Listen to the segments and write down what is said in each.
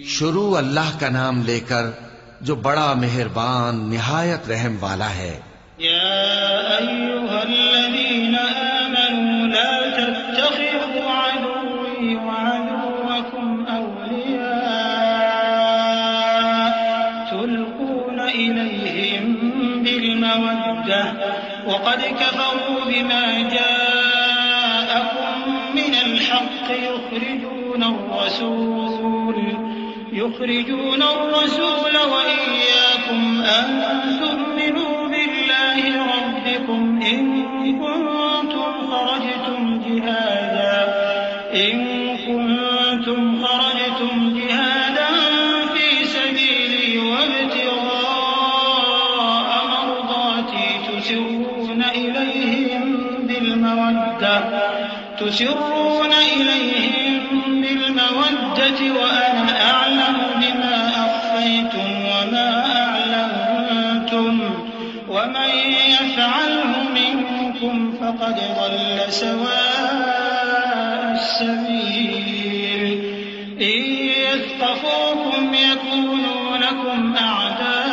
शुरू अल्लाह का नाम लेकर जो बड़ा मेहरबान निहायत रहम वाला है। या अय्युहल्लज़ीना आमनू ला तत्तखिज़ू अदुव्वी व अदुव्वकुम अवलिया तुल्कूना इलैहिम बिलमवद्दह व क़द कफ़रू बिमा يخرجون الرسول وإياكم أن تؤمنوا بالله ربكم إن كنتم خرجتم جهادا في سبيلي وابتغاء مرضاتي تسرون إليهم بالمودة وأنا أعلم بما أخفيتم وما أعلنتم ومن يفعله منكم فقد ضل سواء السبيل إن يثقفوكم يكونوا لكم أعداء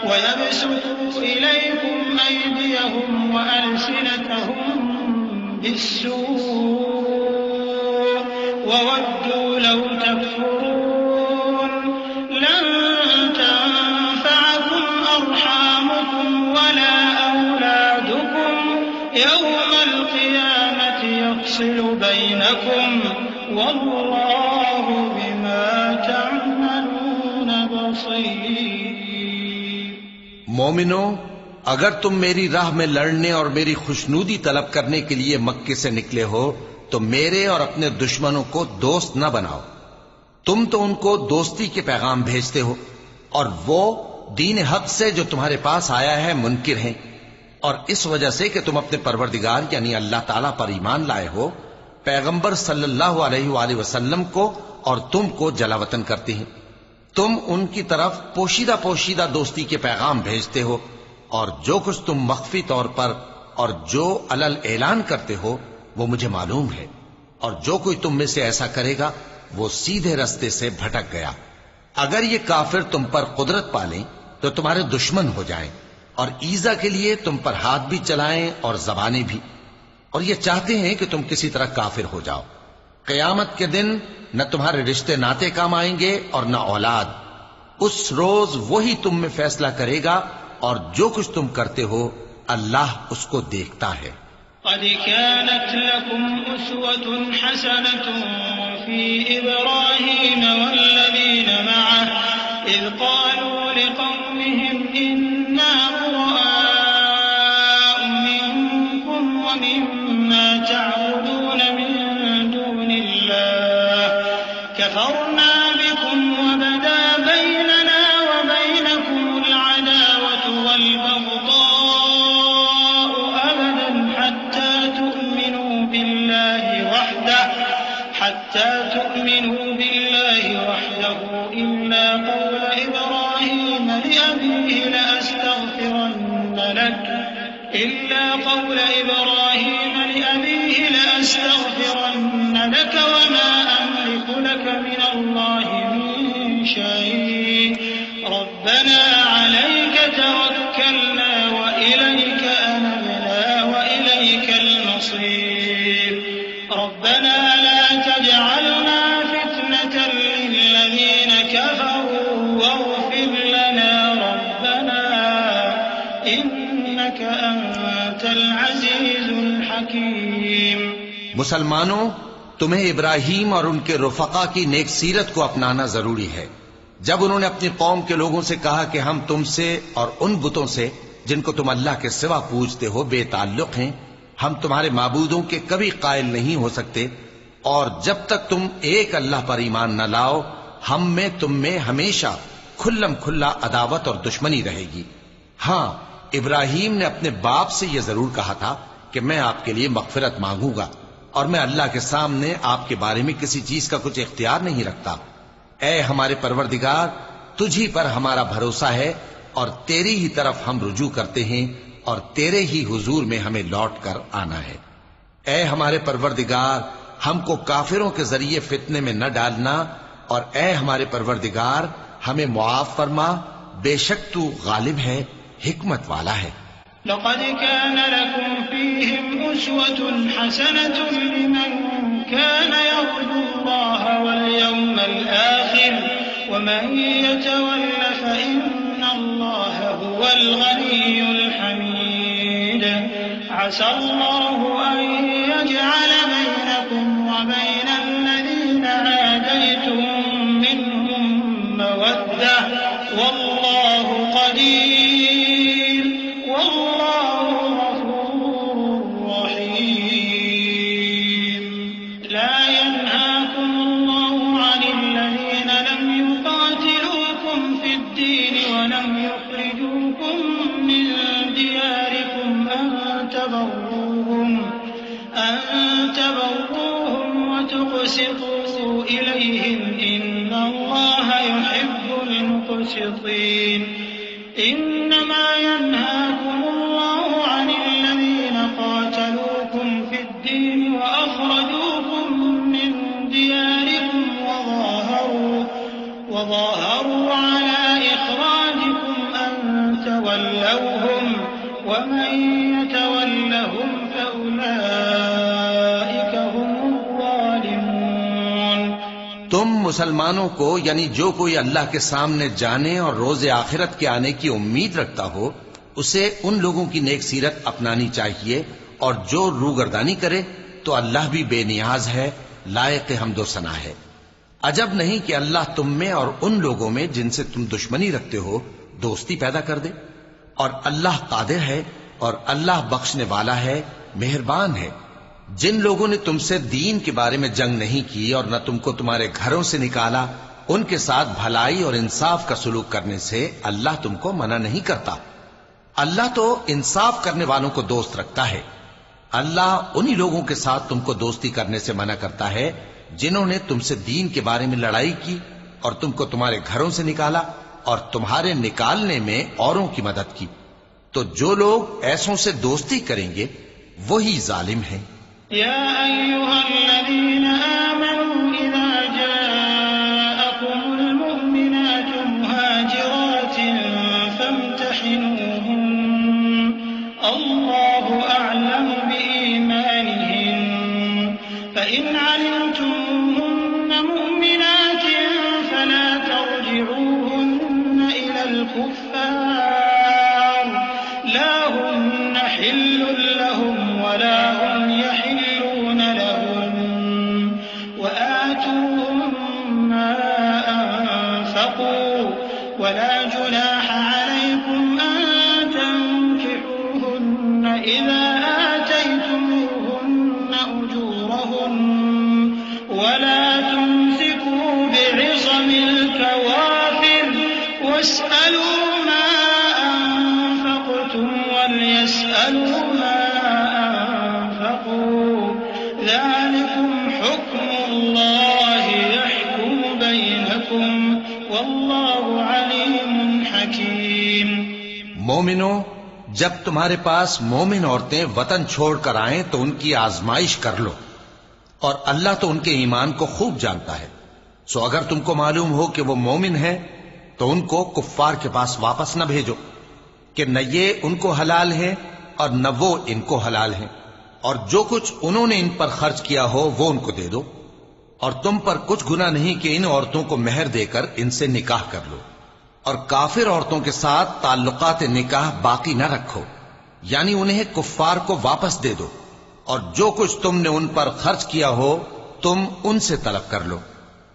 ويبسطوا إليكم أيديهم وألسنتهم بالسوء وودوا لو تكفرون لن تنفعكم أرحامكم ولا أولادكم يوم القيامة يفصل بينكم والله بما تعملون بصير। मोमिनो, अगर तुम मेरी राह में लड़ने और मेरी खुशनूदी तलब करने के लिए मक्के से निकले हो तो मेरे और अपने दुश्मनों को दोस्त न बनाओ। तुम तो उनको दोस्ती के पैगाम भेजते हो और वो दीन हक से जो तुम्हारे पास आया है मुनकिर हैं, और इस वजह से कि तुम अपने परवरदिगार यानी अल्लाह ताला पर ईमान लाए हो, पैगंबर सल्लल्लाहु अलैहि वसल्लम को और तुमको जलावतन करते हैं। तुम उनकी तरफ पोशीदा पोशीदा दोस्ती के पैगाम भेजते हो और जो कुछ तुम मख्फी तौर पर और जो अलल ऐलान करते हो वो मुझे मालूम है, और जो कोई तुम में से ऐसा करेगा वो सीधे रास्ते से भटक गया। अगर ये काफिर तुम पर कुदरत पालें तो तुम्हारे दुश्मन हो जाएं और ईजा के लिए तुम पर हाथ भी चलाएं और जबानें भी, और ये चाहते हैं कि तुम किसी तरह काफिर हो जाओ। कयामत के दिन न तुम्हारे रिश्ते नाते काम आएंगे और न औलाद। उस रोज वही तुम में फैसला करेगा और जो कुछ तुम करते हो अल्लाह उसको देखता है। क़द कानत लकुम उस्वतुन हसनतुन फ़ी इब्राहीम वल्लज़ीना मअहु इज़ क़ालू लिक़ौमिहिम इन्ना बुराअउ मिनकुम व मिम्मा तअबुदून मिन दूनिल्लाह कफ़रना बिकुम व बदा बैनना व बैनकुमुल अदावतु वल बग़दाअु अबदन हत्ता तु'मिनू बिल्लाहि वहदहु इल्ला क़ौला इब्राहीम लिअबीहि लअस्तग़फिरन्न लक वमा अमलिकु लक मिनल्लाहि मिन शै'इन रब्बना अलैक तवक्कलना व इलैक अनबना व इलैकल मसीर रब्बना ला तजअलना फितनतन लिल्लज़ीना कफ़रू वग़फिर लना रब्बना इन्नक अंतल अज़ीज़ुल हकीम। मुसलमानों, तुम्हें इब्राहीम और उनके रुफ़क़ा की नेक सीरत को अपनाना जरूरी है। जब उन्होंने अपनी कौम के लोगों से कहा कि हम तुमसे और उन बुतों से जिनको तुम अल्लाह के सिवा पूजते हो बेताल्लुक हैं, हम तुम्हारे माबूदों के कभी कायल नहीं हो सकते, और जब तक तुम एक अल्लाह पर ईमान न लाओ हम में तुम में हमेशा खुल्लम खुल्ला अदावत और दुश्मनी रहेगी। हाँ, इब्राहीम ने अपने बाप से यह जरूर कहा था कि मैं आपके लिए मग़फ़िरत मांगूंगा और मैं अल्लाह के सामने आपके बारे में किसी चीज का कुछ इख्तियार नहीं रखता। ऐ हमारे परवरदिगार, तुझी पर हमारा भरोसा है और तेरी ही तरफ हम रुजू करते हैं और तेरे ही हुजूर में हमें लौट कर आना है। ए हमारे परवरदिगार, हमको काफिरों के जरिए फितने में न डालना, और ए हमारे परवरदिगार, हमें मुआफ फरमा, बेशक तू गालिब है, हिकमत वाला है। लक़द कान लकुम फ़ीहिम उस्वतुन हसनतुन लिमन कान यर्जुल्लाह वल यौमल आखिर वमन यतवल्ल फ़इन्नल्लाह हुवल गनियुल हमीद। असल्लाहु अन यजअल बैनकुम व बैनल लज़ीना आदैतुम मिनहुम मवद्दह वल्लाहु क़दीर वल्लाहु गफूरुर रहीम। ला यनहाकुमुल्लाहु अनिल लज़ीना लम युक़ातिलूकुम फ़िद्दीन व लम युख़रिजूकुम मिन दियारिकुम अन तबर्रूहुम व तुक़सितू इलैहिम इन्नल्लाह युहिब्बुल मुक़सितीन। इन्नमा यन्हाकुमुल्लाहु अनिल लज़ीना क़ातलूकुम फ़िद्दीन व अख़रजूकुम मिन दियारिकुम व ज़ाहरू अला इख़राजिकुम अन तवल्लौहुम वमन यतवल्लहुम फ़उलाइक हुमुज़ ज़ालिमून। तुम मुसलमानों को, यानी जो कोई अल्लाह के सामने जाने और रोज़े आखिरत के आने की उम्मीद रखता हो, उसे उन लोगों की नेक सीरत अपनानी चाहिए, और जो रूगर्दानी करे तो अल्लाह भी बेनियाज है, लायक हम्दो सना है। अजब नहीं कि अल्लाह तुम में और उन लोगों में जिनसे तुम दुश्मनी रखते हो दोस्ती पैदा कर दे। और अल्लाह कादिर है, और अल्लाह बख्शने वाला है, मेहरबान है। जिन लोगों ने तुमसे दीन के बारे में जंग नहीं की और न तुमको तुम्हारे घरों से निकाला, उनके साथ भलाई और इंसाफ का सलूक करने से अल्लाह तुमको मना नहीं करता। अल्लाह तो इंसाफ करने वालों को दोस्त रखता है। अल्लाह उन्हीं लोगों के साथ तुमको दोस्ती करने से मना करता है जिन्होंने तुमसे दीन के बारे में लड़ाई की और तुमको तुम्हारे घरों से निकाला और तुम्हारे निकालने में औरों की मदद की। तो जो लोग ऐसों से दोस्ती करेंगे वही जालिम हैं। या अय्युहल्लज़ीना आमनू इज़ा जाअकुमुल मुमिनातु मुहाजिरातिन फम्तहिनूहुन अल्लाहु अअलमु बिईमानिहिन फ़इन अलिमतुमुहुन्ना मुमिनातिन फला तर्जिऊहुन्न इलल कुफ़्फ़ार ला हुन्ना हिल्लुन लहुम वला हुम यहिल्लून लहुम वआतूहुम मा अनफ़क़ू वला जुनाह अलैकुम अन तंकिहूहुन्न इज़ा आतैतुमूहुन्न उजूरहुन वला तुमसिकू बि'िصमिल कवाफ़िर वस्अलू मा अनफ़क़्तुम वलयस्अलू मा अनफ़क़ू ज़ालिकुम हुक्मुल्लाहि यहकुमु बैनकुम वल्लाहु अलीमुन हकीम। मोमिनो, जब तुम्हारे पास मोमिन औरतें वतन छोड़कर आएं तो उनकी आजमाइश कर लो, और अल्लाह तो उनके ईमान को खूब जानता है। सो अगर तुमको मालूम हो कि वो मोमिन है तो उनको कुफ्फार के पास वापस न भेजो कि न ये उनको हलाल है और न वो इनको हलाल है, और जो कुछ उन्होंने इन पर खर्च किया हो वो उनको दे दो। और तुम पर कुछ गुनाह नहीं कि इन औरतों को मेहर देकर इनसे निकाह कर लो, और काफिर औरतों के साथ ताल्लुकात निकाह बाकी न रखो, यानी उन्हें कुफ्फार को वापस दे दो, और जो कुछ तुमने उन पर खर्च किया हो तुम उनसे तलब कर लो,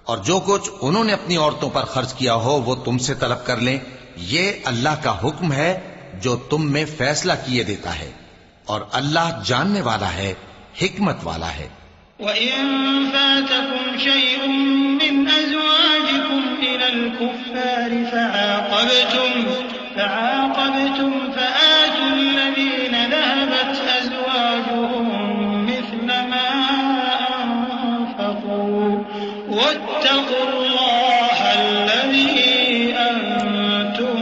और जो कुछ उन्होंने अपनी औरतों पर खर्च किया हो वो तुमसे तलब कर लें। ये अल्लाह का हुक्म है जो तुम में फैसला किए देता है, और अल्लाह जानने वाला है, हिकमत वाला है। वइन फातकुम शयउन मिन अज़वाजिकुम इलल कुफ़्फ़ारि फ़अक़बतुम फ़आतुल लज़ीना ज़हबत अज़वाजुहुम मिस्ल मा अनफ़क़ू वत्तक़ुल्लाह अल्लज़ी अंतुम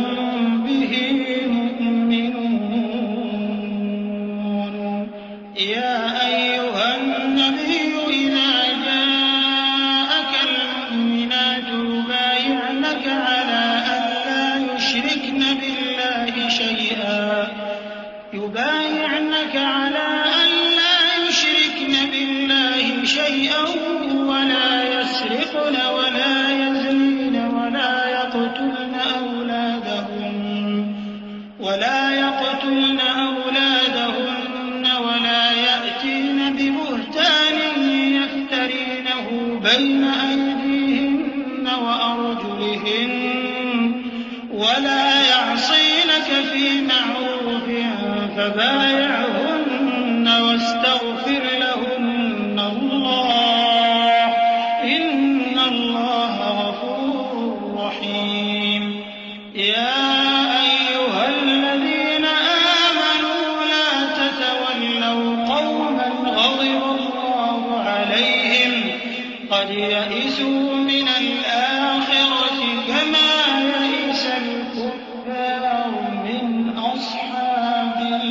बिही मुमिनून। या अय्युहन नबिय्यु इज़ा जाअकल मुमिनातु युबायि'नका अला अल्ला युश्रिकन बिल्लाहि शै'आ वला यस्रिक़न वला यज़नीन वला यक़्तुलन औलादहुन्न वला यअतीन बिबुहतान यफ्तरीनहु बैन अयदीहिन्न वअरजुलिहिन्न वला यअसीनक फी मअरूफिन फबायि'हुन्न वस्तग़फिर लहुन्न अल्लाह इन्नल्लाह गफूरुर रहीम। या अय्युहल्लज़ीना आमनू ला ततवल्लव क़ौमन ग़ज़िबा अल्लाहु अलैहिम क़द यइसू मिनल आखिरति कमा यइसल कुफ़्फारु मिन अस्हाबिल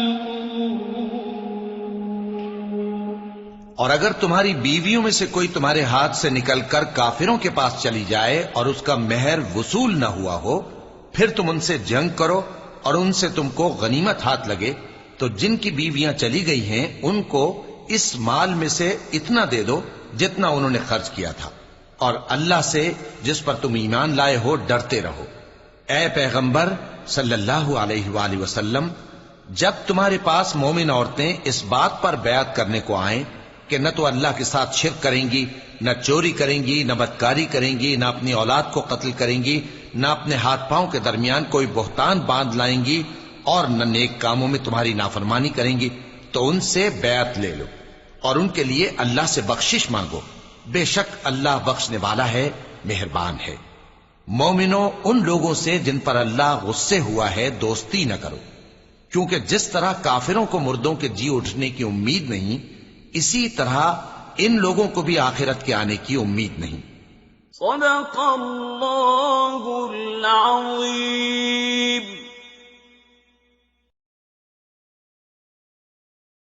और अगर तुम्हारी बीवियों में से कोई तुम्हारे हाथ से निकलकर काफिरों के पास चली जाए और उसका मेहर वसूल न हुआ हो, फिर तुम उनसे जंग करो और उनसे तुमको गनीमत हाथ लगे, तो जिनकी बीवियां चली गई हैं उनको इस माल में से इतना दे दो जितना उन्होंने खर्च किया था, और अल्लाह से जिस पर तुम ईमान लाए हो डरते रहो। ए पैगंबर सल्लल्लाहु अलैहि वसल्लम, जब तुम्हारे पास मोमिन औरतें इस बात पर बयात करने को आए कि न तो अल्लाह के साथ शिर्क करेंगी, न चोरी करेंगी, न बदकारी करेंगी, न अपनी औलाद को कत्ल करेंगी, न अपने हाथ पांव के दरमियान कोई बोहतान बांध लाएंगी, और न नेक कामों में तुम्हारी नाफरमानी करेंगी, तो उनसे बैत ले लो और उनके लिए अल्लाह से बख्शिश मांगो। बेशक अल्लाह बख्शने वाला है, मेहरबान है। मोमिनो, उन लोगों से जिन पर अल्लाह गुस्से हुआ है दोस्ती न करो, क्योंकि जिस तरह काफिरों को मुर्दों के जी उठने की उम्मीद नहीं, इसी तरह इन लोगों को भी आखिरत के आने की उम्मीद नहीं। सदक़ल्लाहु